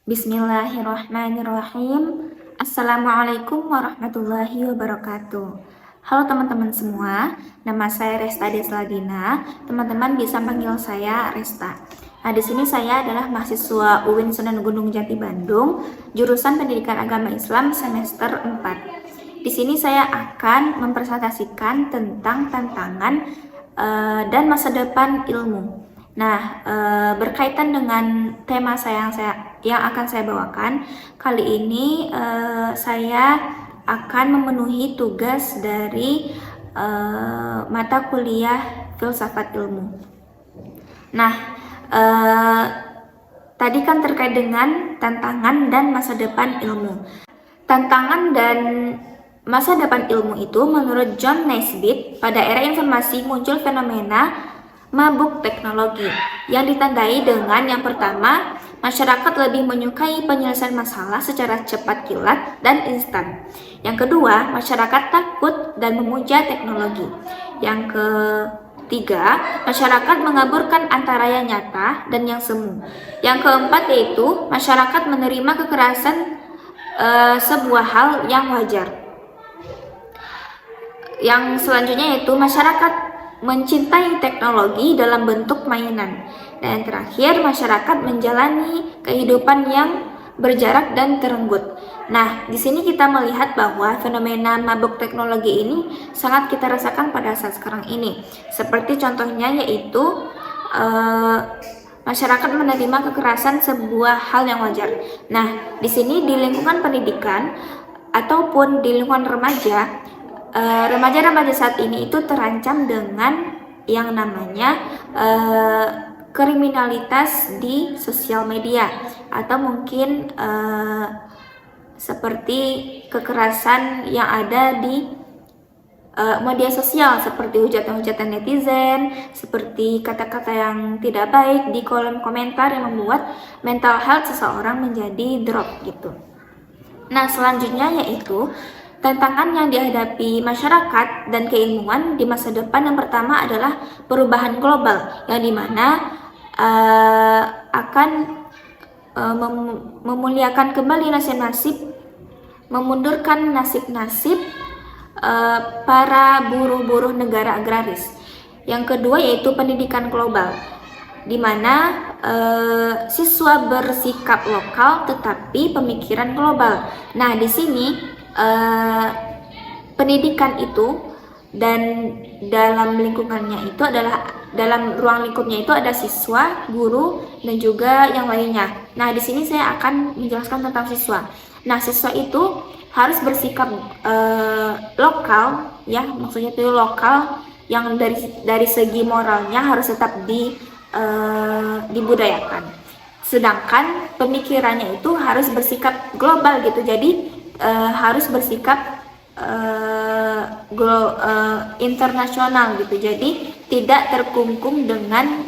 Bismillahirrahmanirrahim. Assalamualaikum warahmatullahi wabarakatuh. Halo teman-teman semua, nama saya Resta Desladina. Teman-teman bisa panggil saya Resta. Nah, di sini saya adalah mahasiswa UIN Sunan Gunung Jati Bandung, jurusan Pendidikan Agama Islam semester 4. Di sini saya akan mempresentasikan tentang tantangan dan masa depan ilmu. Nah, berkaitan dengan tema yang akan saya bawakan kali ini, saya akan memenuhi tugas dari mata kuliah filsafat ilmu. Nah, tadi kan terkait dengan tantangan dan masa depan ilmu. Tantangan dan masa depan ilmu itu menurut John Naisbitt, pada era informasi muncul fenomena mabuk teknologi yang ditandai dengan yang pertama, masyarakat lebih menyukai penyelesaian masalah secara cepat kilat dan instan. Yang kedua, masyarakat takut dan memuja teknologi. Yang ketiga, masyarakat mengaburkan antara yang nyata dan yang semu. Yang keempat yaitu masyarakat menerima kekerasan sebuah hal yang wajar. Yang selanjutnya yaitu masyarakat mencintai teknologi dalam bentuk mainan. Dan yang terakhir, masyarakat menjalani kehidupan yang berjarak dan terenggut. Nah, di sini kita melihat bahwa fenomena mabuk teknologi ini sangat kita rasakan pada saat sekarang ini. Seperti contohnya yaitu masyarakat menerima kekerasan sebuah hal yang wajar. Nah, di sini di lingkungan pendidikan ataupun di lingkungan remaja, remaja-remaja saat ini itu terancam dengan yang namanya kriminalitas di sosial media, atau mungkin seperti kekerasan yang ada di media sosial, seperti hujatan-hujatan netizen, seperti kata-kata yang tidak baik di kolom komentar yang membuat mental health seseorang menjadi drop gitu. Nah, selanjutnya yaitu tantangan yang dihadapi masyarakat dan keilmuan di masa depan. Yang pertama adalah perubahan global, yang dimana akan memuliakan kembali nasib-nasib, memundurkan nasib-nasib para buruh-buruh negara agraris. Yang kedua yaitu pendidikan global, di mana siswa bersikap lokal tetapi pemikiran global. Nah, di sini pendidikan itu dan dalam lingkungannya itu adalah dalam ruang lingkupnya itu ada siswa, guru, dan juga yang lainnya. Nah, di sini saya akan menjelaskan tentang siswa. Nah, siswa itu harus bersikap lokal, ya, maksudnya itu lokal yang dari segi moralnya harus tetap dibudayakan. Sedangkan pemikirannya itu harus bersikap global gitu. Jadi harus bersikap internasional gitu. Jadi tidak terkungkung dengan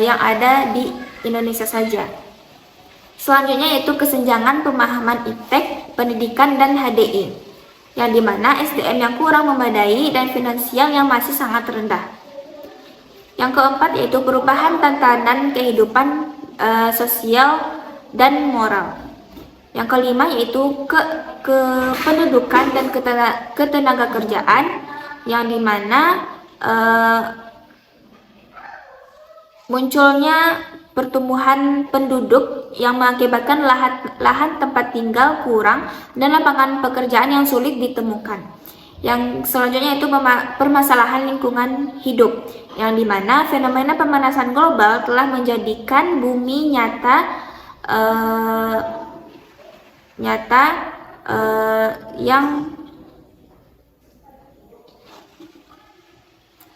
yang ada di Indonesia saja. Selanjutnya yaitu kesenjangan pemahaman iptek, pendidikan, dan HDI, yang dimana SDM yang kurang memadai dan finansial yang masih sangat rendah. Yang keempat yaitu perubahan tatanan kehidupan sosial dan moral. Yang kelima yaitu kependudukan dan ketenaga kerjaan, yang dimana munculnya pertumbuhan penduduk yang mengakibatkan lahan tempat tinggal kurang dan lapangan pekerjaan yang sulit ditemukan. Yang selanjutnya itu permasalahan lingkungan hidup, yang dimana fenomena pemanasan global telah menjadikan bumi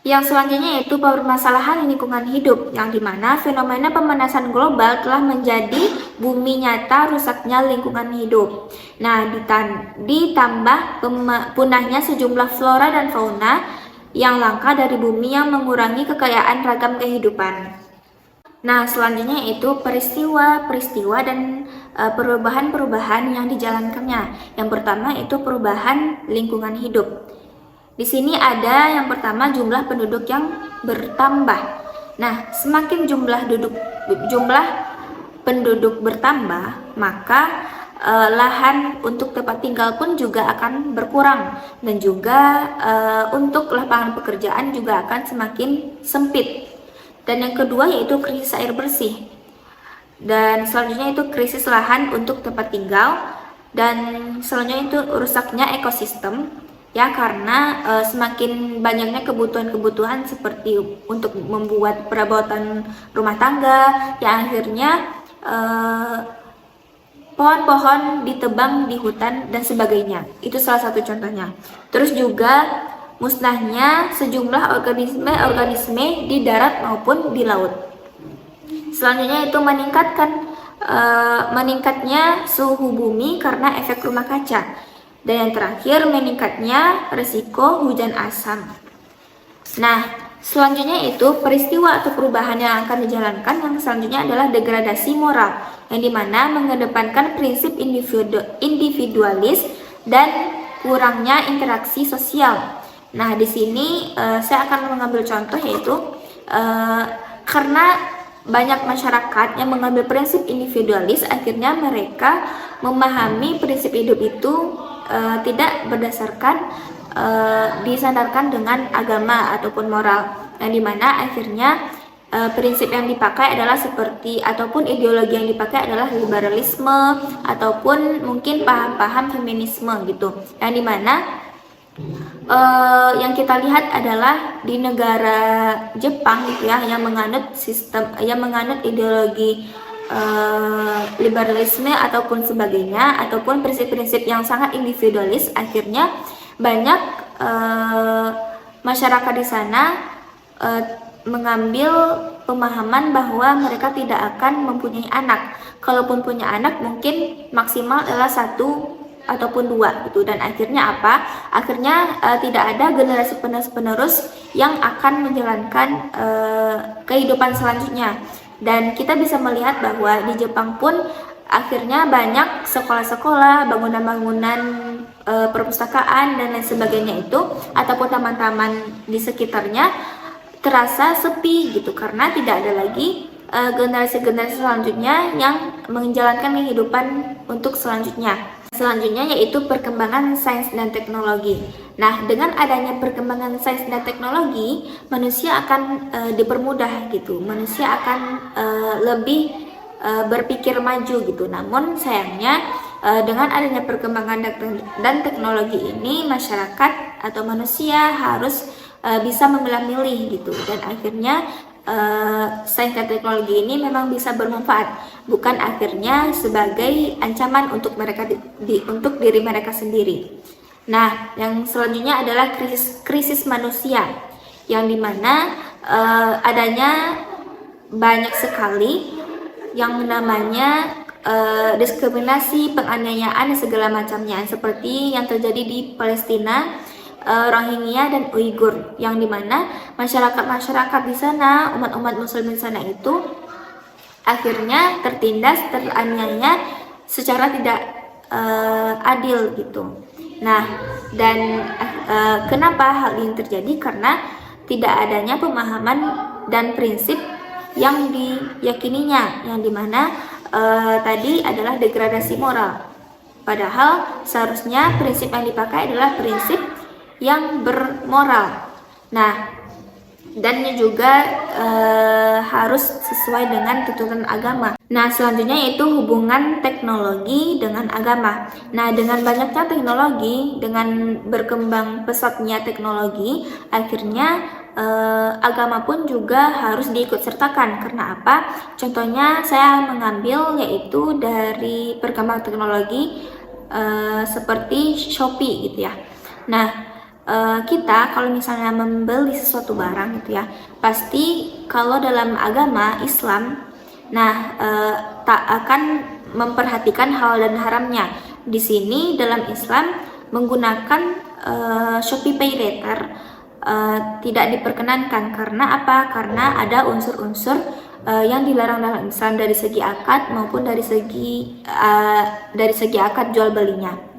yang selanjutnya yaitu permasalahan lingkungan hidup, yang dimana fenomena pemanasan global telah menjadi bumi nyata rusaknya lingkungan hidup. Nah, ditambah punahnya sejumlah flora dan fauna yang langka dari bumi yang mengurangi kekayaan ragam kehidupan. Nah, selanjutnya yaitu peristiwa-peristiwa dan perubahan-perubahan yang dijalankannya. Yang pertama itu perubahan lingkungan hidup. Di sini ada yang pertama jumlah penduduk yang bertambah. Nah, semakin jumlah penduduk bertambah, maka lahan untuk tempat tinggal pun juga akan berkurang, dan juga untuk lapangan pekerjaan juga akan semakin sempit. Dan yang kedua yaitu krisis air bersih, dan selanjutnya itu krisis lahan untuk tempat tinggal, dan selanjutnya itu rusaknya ekosistem ya, karena semakin banyaknya kebutuhan-kebutuhan seperti untuk membuat perabotan rumah tangga yang akhirnya pohon-pohon ditebang di hutan dan sebagainya. Itu salah satu contohnya. Terus juga musnahnya sejumlah organisme-organisme di darat maupun di laut. Selanjutnya itu meningkatnya suhu bumi karena efek rumah kaca. Dan yang terakhir, meningkatnya risiko hujan asam. Nah, selanjutnya itu peristiwa atau perubahan yang akan dijalankan yang selanjutnya adalah degradasi moral, yang dimana mengedepankan prinsip individualis dan kurangnya interaksi sosial. Nah, di sini saya akan mengambil contoh yaitu karena banyak masyarakat yang mengambil prinsip individualis, akhirnya mereka memahami prinsip hidup itu tidak berdasarkan disandarkan dengan agama ataupun moral, yang dimana akhirnya prinsip yang dipakai adalah seperti ataupun ideologi yang dipakai adalah liberalisme ataupun mungkin paham-paham feminisme gitu, yang dimana yang kita lihat adalah di negara Jepang gitu ya, yang menganut ideologi liberalisme ataupun sebagainya, ataupun prinsip-prinsip yang sangat individualis. Akhirnya banyak masyarakat di sana mengambil pemahaman bahwa mereka tidak akan mempunyai anak. Kalaupun punya anak mungkin maksimal adalah 1 ataupun 2 gitu, dan akhirnya apa? Akhirnya tidak ada generasi penerus yang akan menjalankan kehidupan selanjutnya. Dan kita bisa melihat bahwa di Jepang pun akhirnya banyak sekolah-sekolah, bangunan-bangunan perpustakaan dan lain sebagainya itu ataupun taman-taman di sekitarnya terasa sepi gitu, karena tidak ada lagi generasi-generasi selanjutnya yang menjalankan kehidupan untuk selanjutnya. Selanjutnya yaitu perkembangan sains dan teknologi. Nah, dengan adanya perkembangan sains dan teknologi, manusia akan dipermudah gitu. Manusia akan lebih berpikir maju gitu. Namun sayangnya dengan adanya perkembangan dan teknologi ini, masyarakat atau manusia harus bisa memilah-milih gitu. Dan akhirnya sains dan teknologi ini memang bisa bermanfaat, bukan akhirnya sebagai ancaman untuk mereka untuk diri mereka sendiri. Nah, yang selanjutnya adalah krisis manusia, yang dimana adanya banyak sekali yang namanya diskriminasi, penganiayaan dan segala macamnya, seperti yang terjadi di Palestina, Rohingya dan Uighur, yang dimana masyarakat di sana, umat-umat muslim di sana itu akhirnya tertindas, teraniaya secara tidak adil gitu. Nah, dan kenapa hal ini terjadi? Karena tidak adanya pemahaman dan prinsip yang diyakininya, yang dimana tadi adalah degradasi moral. Padahal seharusnya prinsip yang dipakai adalah prinsip yang bermoral. Nah, dan juga harus sesuai dengan tuntunan agama. Nah, selanjutnya yaitu hubungan teknologi dengan agama. Nah, dengan banyaknya teknologi, dengan berkembang pesatnya teknologi, akhirnya agama pun juga harus diikut sertakan. Karena apa? Contohnya saya mengambil yaitu dari perkembangan teknologi seperti Shopee gitu ya. Nah, kita kalau misalnya membeli sesuatu barang gitu ya, pasti kalau dalam agama Islam, nah tak akan memperhatikan halal dan haramnya. Di sini dalam Islam menggunakan Shopee Pay Later tidak diperkenankan. Karena apa? Karena ada unsur-unsur yang dilarang dalam Islam dari segi akad maupun dari segi akad jual belinya.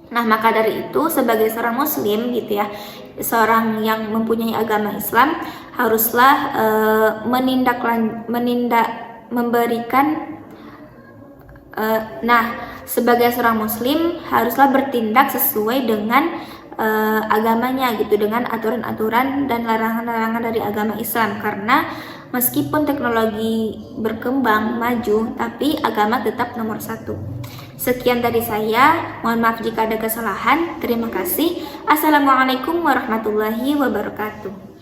Nah, maka dari itu sebagai seorang muslim gitu ya, seorang yang mempunyai agama Islam haruslah memberikan Nah, sebagai seorang muslim haruslah bertindak sesuai dengan agamanya gitu, dengan aturan-aturan dan larangan-larangan dari agama Islam, karena meskipun teknologi berkembang maju tapi agama tetap nomor satu. Sekian dari saya, mohon maaf jika ada kesalahan. Terima kasih. Assalamualaikum warahmatullahi wabarakatuh.